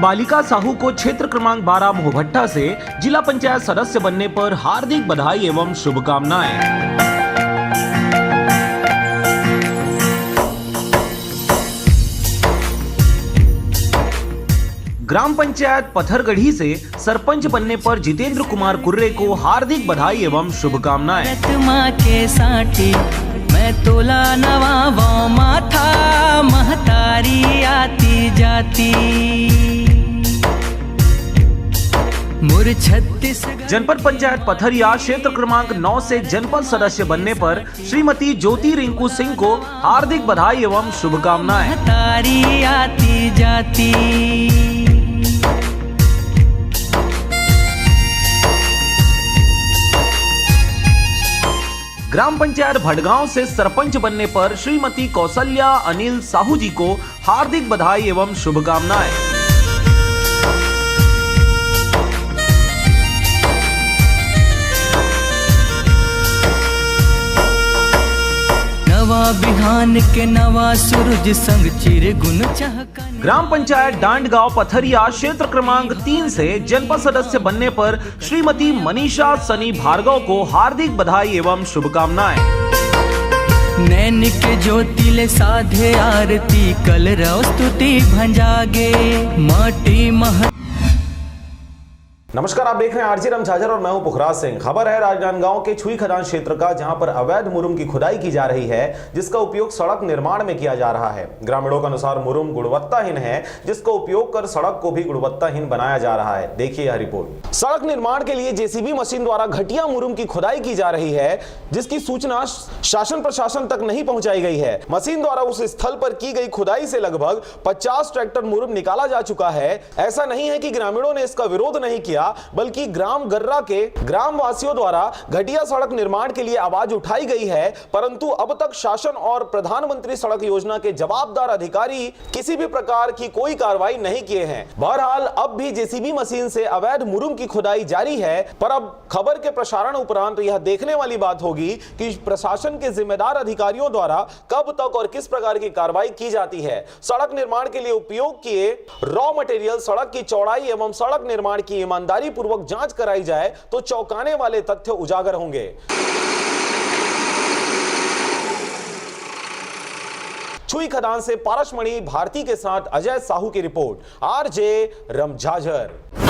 अंबालिका साहू को क्षेत्र क्रमांक 12 मोहभट्टा से जिला पंचायत सदस्य बनने पर हार्दिक बधाई एवं शुभकामनाएं। ग्राम पंचायत पत्थरगढ़ी से सरपंच बनने पर जितेंद्र कुमार कुर्रे को हार्दिक बधाई एवं शुभकामनाएं। के साथी मैं तोला नवा माथा महतारी आती जाती मुर छत्तीसगढ़। जनपद पंचायत पथरिया क्षेत्र क्रमांक 9 से जनपद सदस्य बनने पर श्रीमती ज्योति रिंकू सिंह को हार्दिक बधाई एवं शुभकामनाएं। महतारी आती जाती ग्राम पंचायत भटगांव से सरपंच बनने पर श्रीमती कौशल्या अनिल साहू जी को हार्दिक बधाई एवं शुभकामनाएं। नवा बिहान के नवा सूरज संग चिर गुन चहकन। ग्राम पंचायत डांडगांव पथरिया क्षेत्र क्रमांक 3 से जनपद सदस्य बनने पर श्रीमती मनीषा सनी भार्गव को हार्दिक बधाई एवं शुभकामनाएं। नैनिक ज्योतिले साधे आरती कल स्तुति भंजागे माटी मह। नमस्कार, आप देख रहे हैं आरजे राम झाझर और मैं हूं पुखराज सिंह। खबर है राजनांदगांव के छुई खदान क्षेत्र का, जहां पर अवैध मुरुम की खुदाई की जा रही है, जिसका उपयोग सड़क निर्माण में किया जा रहा है। ग्रामीणों के अनुसार मुरुम गुणवत्ताहीन है, जिसका उपयोग कर सड़क को भी गुणवत्ताहीन बनाया जा रहा है। देखिए यह रिपोर्ट। सड़क निर्माण के लिए जेसीबी मशीन द्वारा घटिया मुरुम की खुदाई की जा रही है, जिसकी सूचना शासन प्रशासन तक नहीं पहुंचाई गई है। मशीन द्वारा उस स्थल पर की गई खुदाई से लगभग 50 ट्रैक्टर मुरुम निकाला जा चुका है। ऐसा नहीं है कि ग्रामीणों ने इसका विरोध नहीं किया, बल्कि ग्राम गर्रा के ग्राम वासियों द्वारा घटिया सड़क निर्माण के लिए आवाज उठाई गई है, परंतु अब तक शासन और प्रधानमंत्री सड़क योजना के जवाबदार अधिकारी किसी भी प्रकार की कोई कार्रवाई नहीं किए हैं। बहरहाल अब भी जेसीबी मशीन से अवैध मुरुम की खुदाई जारी है, पर अब खबर के प्रसारण उपरांत यह देखने वाली बात होगी कि प्रशासन के जिम्मेदार अधिकारियों द्वारा कब तक और किस प्रकार की कार्रवाई की जाती है। सड़क निर्माण के लिए उपयोग किए रॉ मटेरियल, सड़क की चौड़ाई एवं सड़क निर्माण की ईमानदारी पूर्वक जांच कराई जाए तो चौंकाने वाले तथ्य उजागर होंगे। छुई खदान से पारसमणि भारती के साथ अजय साहू की रिपोर्ट, आरजे राम झाझर।